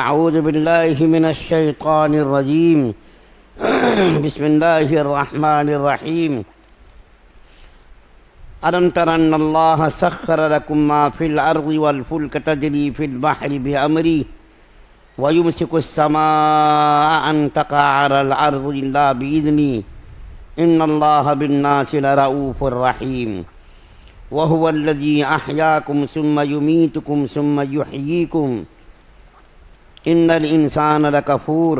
اعوذ باللہ من الشیطان الرجیم بسم اللہ الرحمن الرحیم ألم تر أن الله سخر لكم ما في الأرض والفلك تجري في البحر بأمره ويمسك السماء أن تقع على الأرض إلا بإذنه إن الله بالناس لرؤوف رحيم وهو الذي أحياكم ثم يميتكم ثم يحييكم إن الإنسان لكفور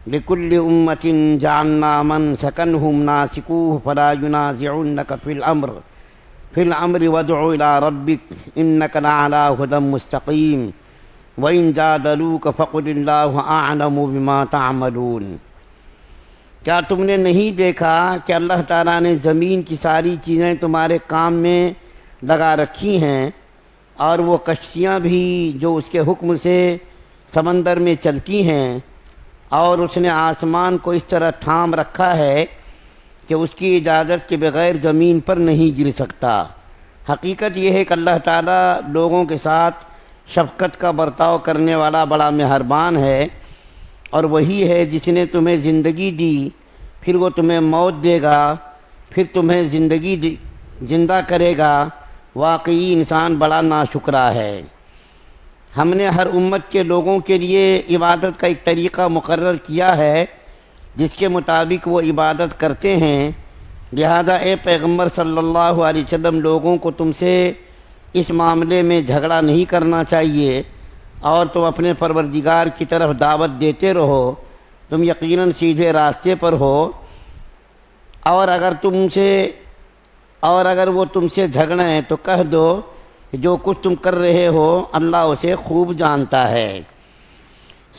لكل أمة جعلنا من سكنهم ناسكوه فلا ينازعنك في الأمر وادع إلى ربك إنك لعلى هدى مستقيم وإن جادلوك فقل الله أعلم بما تعملون۔ کیا تم نے نہیں دیکھا کہ اللہ تعالیٰ نے زمین کی ساری چیزیں تمہارے کام میں لگا رکھی ہیں، اور وہ کشتیاں بھی جو اس کے حکم سے سمندر میں چلتی ہیں، اور اس نے آسمان کو اس طرح تھام رکھا ہے کہ اس کی اجازت کے بغیر زمین پر نہیں گر سکتا۔ حقیقت یہ ہے کہ اللہ تعالیٰ لوگوں کے ساتھ شفقت کا برتاؤ کرنے والا بڑا مہربان ہے، اور وہی ہے جس نے تمہیں زندگی دی، پھر وہ تمہیں موت دے گا، پھر تمہیں زندہ کرے گا۔ واقعی انسان بڑا ناشکرا ہے۔ ہم نے ہر امت کے لوگوں کے لیے عبادت کا ایک طریقہ مقرر کیا ہے جس کے مطابق وہ عبادت کرتے ہیں، لہذا اے پیغمبر صلی اللہ علیہ وسلم، لوگوں کو تم سے اس معاملے میں جھگڑا نہیں کرنا چاہیے، اور تم اپنے پروردگار کی طرف دعوت دیتے رہو، تم یقیناً سیدھے راستے پر ہو، اور اگر وہ تم سے جھگڑیں تو کہہ دو کہ جو کچھ تم کر رہے ہو اللہ اسے خوب جانتا ہے۔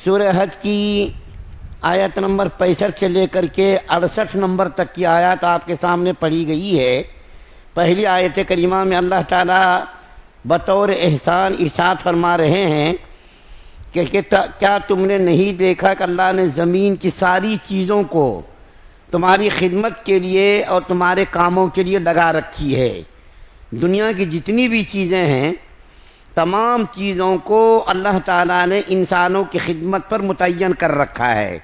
سورہ حج کی آیت نمبر 65 سے لے کر کے 68 نمبر تک کی آیات آپ کے سامنے پڑھی گئی ہے۔ پہلی آیت کریمہ میں اللہ تعالیٰ بطور احسان ارشاد فرما رہے ہیں کہ کیا تم نے نہیں دیکھا کہ اللہ نے زمین کی ساری چیزوں کو تمہاری خدمت کے لیے اور تمہارے کاموں کے لیے لگا رکھی ہے۔ دنیا کی جتنی بھی چیزیں ہیں، تمام چیزوں کو اللہ تعالیٰ نے انسانوں کی خدمت پر متعین کر رکھا ہے۔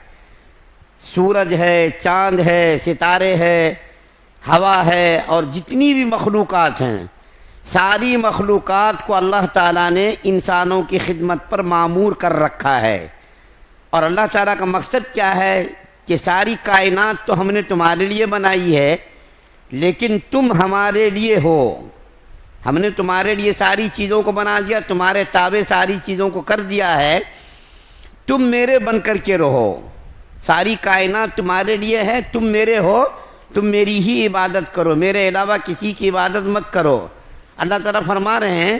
سورج ہے، چاند ہے، ستارے ہے، ہوا ہے، اور جتنی بھی مخلوقات ہیں، ساری مخلوقات کو اللہ تعالیٰ نے انسانوں کی خدمت پر معمور کر رکھا ہے۔ اور اللہ تعالیٰ کا مقصد کیا ہے کہ ساری کائنات تو ہم نے تمہارے لیے بنائی ہے، لیکن تم ہمارے لیے ہو۔ ہم نے تمہارے لیے ساری چیزوں کو بنا دیا، تمہارے تابع ساری چیزوں کو کر دیا ہے، تم میرے بن کر کے رہو۔ ساری کائنات تمہارے لیے ہے، تم میرے ہو، تم میری ہی عبادت کرو، میرے علاوہ کسی کی عبادت مت کرو۔ اللہ تعالیٰ فرما رہے ہیں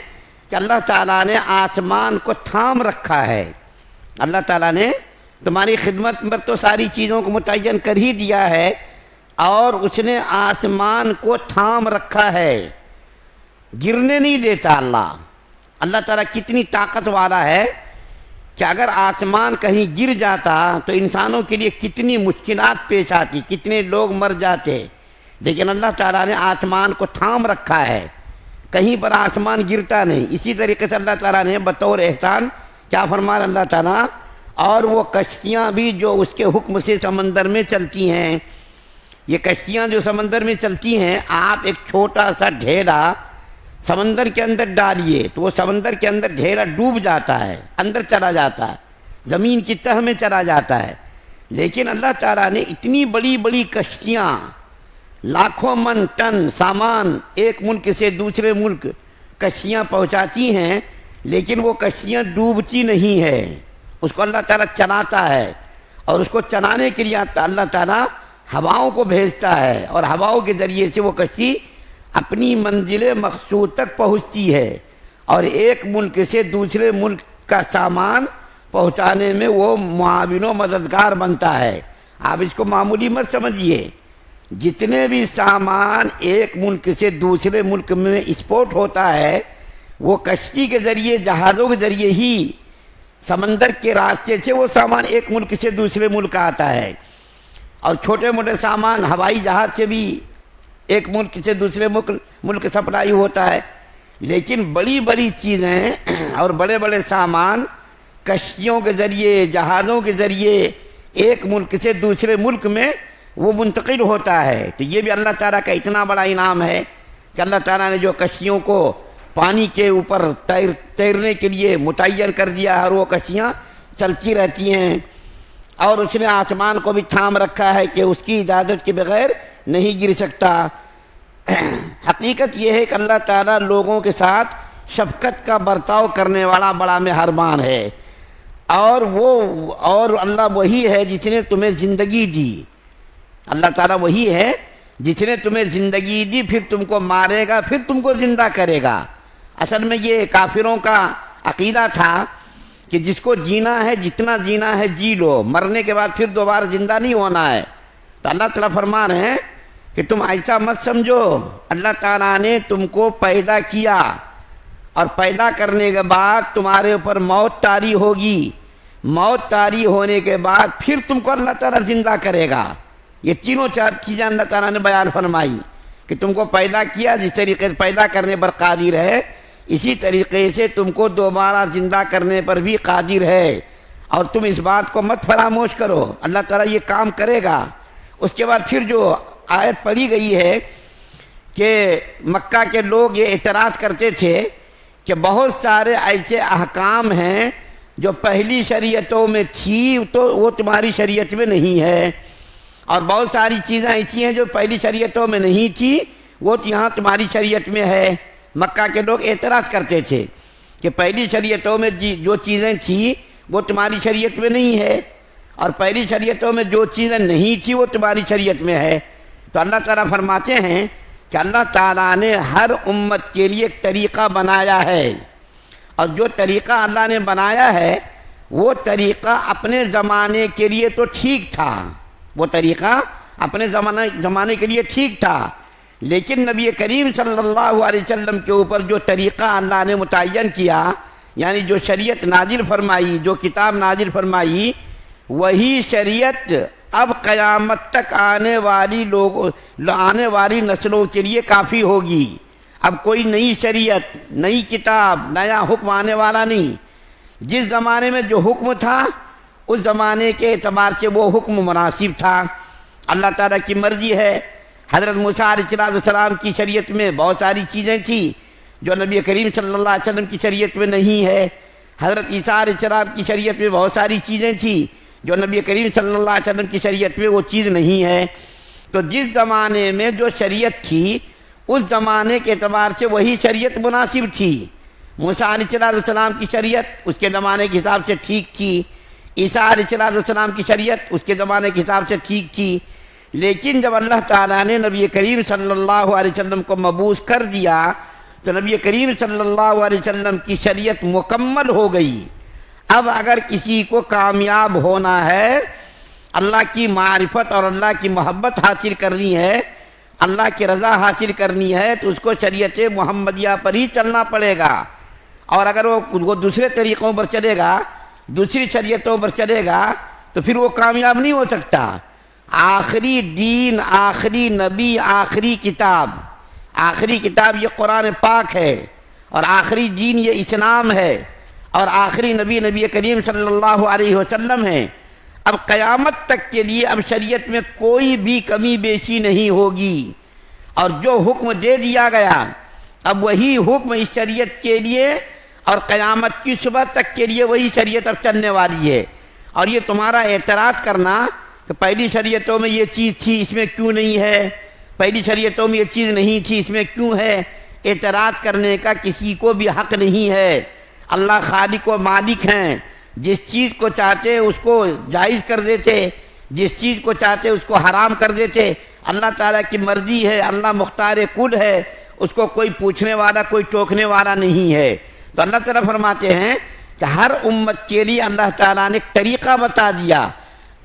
کہ اللہ تعالیٰ نے آسمان کو تھام رکھا ہے۔ اللہ تعالیٰ نے تمہاری خدمت پر تو ساری چیزوں کو متعین کر ہی دیا ہے، اور اس نے آسمان کو تھام رکھا ہے، گرنے نہیں دیتا۔ اللہ تعالیٰ کتنی طاقت والا ہے کہ اگر آسمان کہیں گر جاتا تو انسانوں کے لیے کتنی مشکلات پیش آتی، کتنے لوگ مر جاتے، لیکن اللہ تعالیٰ نے آسمان کو تھام رکھا ہے، کہیں پر آسمان گرتا نہیں۔ اسی طریقے سے اللہ تعالیٰ نے بطور احسان کیا فرمایا اللہ تعالیٰ، اور وہ کشتیاں بھی جو اس کے حکم سے سمندر میں چلتی ہیں۔ یہ کشتیاں جو سمندر میں چلتی ہیں، آپ ایک چھوٹا سا ڈھیلا سمندر کے اندر ڈالیے تو وہ سمندر کے اندر ڈھیلا ڈوب جاتا ہے، اندر چلا جاتا ہے، زمین کی تہ میں چلا جاتا ہے۔ لیکن اللہ تعالیٰ نے اتنی بڑی بڑی کشتیاں، لاکھوں من ٹن سامان ایک ملک سے دوسرے ملک کشتیاں پہنچاتی ہیں، لیکن وہ کشتیاں ڈوبتی نہیں ہیں، اس کو اللہ تعالیٰ چلاتا ہے، اور اس کو چلانے کے لیے اللہ تعالیٰ ہواؤں کو بھیجتا ہے، اور ہواؤں کے ذریعے سے وہ کشتی اپنی منزل مقصود تک پہنچتی ہے، اور ایک ملک سے دوسرے ملک کا سامان پہنچانے میں وہ معاون و مددگار بنتا ہے۔ آپ اس کو معمولی مت سمجھیے، جتنے بھی سامان ایک ملک سے دوسرے ملک میں ایکسپورٹ ہوتا ہے، وہ کشتی کے ذریعے، جہازوں کے ذریعے ہی سمندر کے راستے سے وہ سامان ایک ملک سے دوسرے ملک آتا ہے، اور چھوٹے موٹے سامان ہوائی جہاز سے بھی ایک ملک سے دوسرے ملک سپلائی ہوتا ہے۔ لیکن بڑی بڑی چیزیں اور بڑے بڑے سامان کشتیوں کے ذریعے، جہازوں کے ذریعے ایک ملک سے دوسرے ملک میں وہ منتقل ہوتا ہے۔ تو یہ بھی اللہ تعالیٰ کا اتنا بڑا انعام ہے کہ اللہ تعالیٰ نے جو کشتیوں کو پانی کے اوپر تیرنے کے لیے متعین کر دیا ہے اور وہ کشتیاں چلتی رہتی ہیں، اور اس نے آسمان کو بھی تھام رکھا ہے کہ اس کی اجازت کے بغیر نہیں گر سکتا۔ حقیقت یہ ہے کہ اللہ تعالیٰ لوگوں کے ساتھ شفقت کا برتاؤ کرنے والا بڑا مہربان ہے، اور اللہ وہی ہے جس نے تمہیں زندگی دی۔ اللہ تعالیٰ وہی ہے جس نے تمہیں زندگی دی، پھر تم کو مارے گا، پھر تم کو زندہ کرے گا۔ اصل میں یہ کافروں کا عقیدہ تھا کہ جس کو جینا ہے، جتنا جینا ہے جی لو، مرنے کے بعد پھر دوبارہ زندہ نہیں ہونا ہے۔ تو اللہ تعالیٰ فرما رہے ہیں کہ تم ایسا مت سمجھو، اللہ تعالیٰ نے تم کو پیدا کیا اور پیدا کرنے کے بعد تمہارے اوپر موت طاری ہوگی، موت طاری ہونے کے بعد پھر تم کو اللہ تعالیٰ زندہ کرے گا۔ یہ تینوں چار چیزیں اللہ تعالیٰ نے بیان فرمائی کہ تم کو پیدا کیا، جس طریقے سے پیدا کرنے پر قادر ہے اسی طریقے سے تم کو دوبارہ زندہ کرنے پر بھی قادر ہے، اور تم اس بات کو مت فراموش کرو، اللہ تعالیٰ یہ کام کرے گا۔ اس کے بعد پھر جو آیت پڑھی گئی ہے کہ مکہ کے لوگ یہ اعتراض کرتے تھے کہ بہت سارے ایسے احکام ہیں جو پہلی شریعتوں میں تھی تو وہ تمہاری شریعت میں نہیں ہے، اور بہت ساری چیزیں ایسی ہیں جو پہلی شریعتوں میں نہیں تھی وہ یہاں تمہاری شریعت میں ہے۔ مکہ کے لوگ اعتراض کرتے تھے کہ پہلی شریعتوں میں جو چیزیں تھیں وہ تمہاری شریعت میں نہیں ہے، اور پہلی شریعتوں میں جو چیزیں نہیں تھیں وہ تمہاری شریعت میں ہے۔ تو اللہ تعالیٰ فرماتے ہیں کہ اللہ تعالیٰ نے ہر امت کے لیے ایک طریقہ بنایا ہے، اور جو طریقہ اللہ نے بنایا ہے وہ طریقہ اپنے زمانے کے لیے تو ٹھیک تھا، وہ طریقہ اپنے زمانے کے لیے ٹھیک تھا، لیکن نبی کریم صلی اللہ علیہ وسلم کے اوپر جو طریقہ اللہ نے متعین کیا، یعنی جو شریعت نازل فرمائی، جو کتاب نازل فرمائی، وہی شریعت اب قیامت تک آنے والی نسلوں کے لیے کافی ہوگی۔ اب کوئی نئی شریعت، نئی کتاب، نیا حکم آنے والا نہیں۔ جس زمانے میں جو حکم تھا اس زمانے کے اعتبار سے وہ حکم مناسب تھا۔ اللہ تعالیٰ کی مرضی ہے۔ حضرت موسیٰ علیہ السلام کی شریعت میں بہت ساری چیزیں تھیں جو نبی کریم صلی اللہ علیہ وسلم کی شریعت میں نہیں ہے۔ حضرت عیسیٰ علیہ السلام کی شریعت میں بہت ساری چیزیں تھیں جو نبی کریم صلی اللہ علیہ وسلم کی شریعت میں وہ چیز نہیں ہے۔ تو جس زمانے میں جو شریعت تھی اس زمانے کے اعتبار سے وہی شریعت مناسب تھی۔ موسیٰ علیہ السلام کی شریعت اس کے زمانے کے حساب سے ٹھیک تھی، عیسیٰ علیہ السلام کی شریعت اس کے زمانے کے حساب سے ٹھیک تھی، لیکن جب اللہ تعالیٰ نے نبی کریم صلی اللہ علیہ وسلم کو مبعوث کر دیا تو نبی کریم صلی اللہ علیہ وسلم کی شریعت مکمل ہو گئی۔ اب اگر کسی کو کامیاب ہونا ہے، اللہ کی معرفت اور اللہ کی محبت حاصل کرنی ہے، اللہ کی رضا حاصل کرنی ہے، تو اس کو شریعت محمدیہ پر ہی چلنا پڑے گا، اور اگر وہ دوسرے طریقوں پر چلے گا، دوسری شریعتوں پر چلے گا تو پھر وہ کامیاب نہیں ہو سکتا۔ آخری دین، آخری نبی، آخری کتاب یہ قرآن پاک ہے، اور آخری دین یہ اسلام ہے، اور آخری نبی کریم صلی اللہ علیہ وسلم ہے۔ اب قیامت تک کے لیے اب شریعت میں کوئی بھی کمی بیشی نہیں ہوگی، اور جو حکم دے دیا گیا اب وہی حکم اس شریعت کے لیے اور قیامت کی صبح تک کے لیے وہی شریعت اب چلنے والی ہے۔ اور یہ تمہارا اعتراض کرنا کہ پہلی شریعتوں میں یہ چیز تھی اس میں کیوں نہیں ہے، پہلی شریعتوں میں یہ چیز نہیں تھی اس میں کیوں ہے، اعتراض کرنے کا کسی کو بھی حق نہیں ہے۔ اللہ خالق و مالک ہیں، جس چیز کو چاہتے اس کو جائز کر دیتے، جس چیز کو چاہتے اس کو حرام کر دیتے۔ اللہ تعالیٰ کی مرضی ہے، اللہ مختار کل ہے، اس کو کوئی پوچھنے والا، کوئی ٹوکنے والا نہیں ہے۔ تو اللہ تعالیٰ فرماتے ہیں کہ ہر امت کے لیے اللہ تعالیٰ نے ایک طریقہ بتا دیا،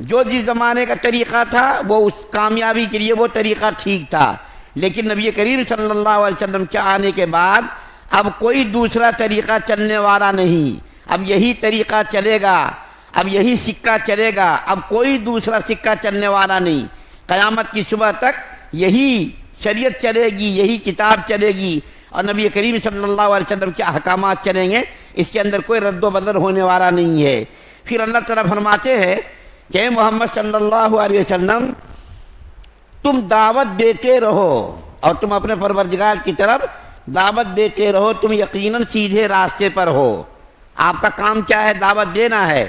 جو جس زمانے کا طریقہ تھا وہ اس کامیابی کے لیے وہ طریقہ ٹھیک تھا، لیکن نبی کریم صلی اللہ علیہ وسلم کے آنے کے بعد اب کوئی دوسرا طریقہ چلنے والا نہیں، اب یہی طریقہ چلے گا، اب یہی سکہ چلے گا، اب کوئی دوسرا سکہ چلنے والا نہیں۔ قیامت کی صبح تک یہی شریعت چلے گی، یہی کتاب چلے گی، اور نبی کریم صلی اللہ علیہ وسلم کے احکامات چلیں گے۔ اس کے اندر کوئی رد و بدل ہونے والا نہیں ہے۔ پھر اللہ تعالیٰ فرماتے ہیں کہ اے محمد صلی اللہ علیہ وسلم تم دعوت دیتے رہو اور تم اپنے پروردگار کی طرف دعوت دیتے رہو، تم یقیناً سیدھے راستے پر ہو۔ آپ کا کام کیا ہے؟ دعوت دینا ہے۔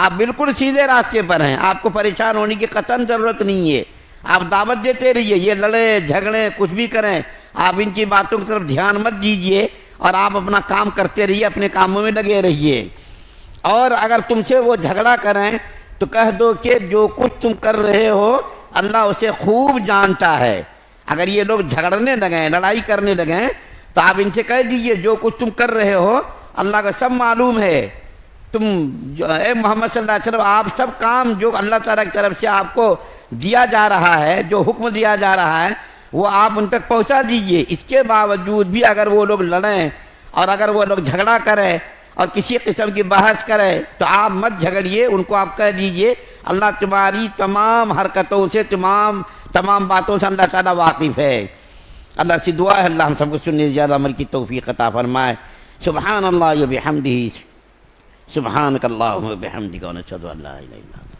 آپ بالکل سیدھے راستے پر ہیں، آپ کو پریشان ہونے کی قطعاً ضرورت نہیں ہے۔ آپ دعوت دیتے رہیے، یہ لڑے جھگڑیں کچھ بھی کریں آپ ان کی باتوں کی طرف دھیان مت دیجیے اور آپ اپنا کام کرتے رہیے، اپنے کاموں میں لگے رہیے۔ اور اگر تم سے وہ جھگڑا کریں تو کہہ دو کہ جو کچھ تم کر رہے ہو اللہ اسے خوب جانتا ہے۔ اگر یہ لوگ جھگڑنے لگیں، لڑائی کرنے لگیں تو آپ ان سے کہہ دیجئے جو کچھ تم کر رہے ہو اللہ کا سب معلوم ہے۔ تم اے محمد صلی اللہ علیہ وسلم آپ سب کام جو اللہ تعالیٰ کی طرف سے آپ کو دیا جا رہا ہے، جو حکم دیا جا رہا ہے وہ آپ ان تک پہنچا دیجئے۔ اس کے باوجود بھی اگر وہ لوگ لڑیں اور اگر وہ لوگ جھگڑا کریں اور کسی قسم کی بحث کرے تو آپ مت جھگڑیے، ان کو آپ کہہ دیجئے اللہ تمہاری تمام حرکتوں سے تمام باتوں سے اللہ تعالیٰ واقف ہے۔ اللہ سے دعا ہے اللہ ہم سب کو سننے سے زیادہ عمل کی توفیق عطا فرمائے۔ سبحان اللہ و بحمدہ، سبحانک اللہم و بحمدک، ونشہد ان لا الہ الا انت۔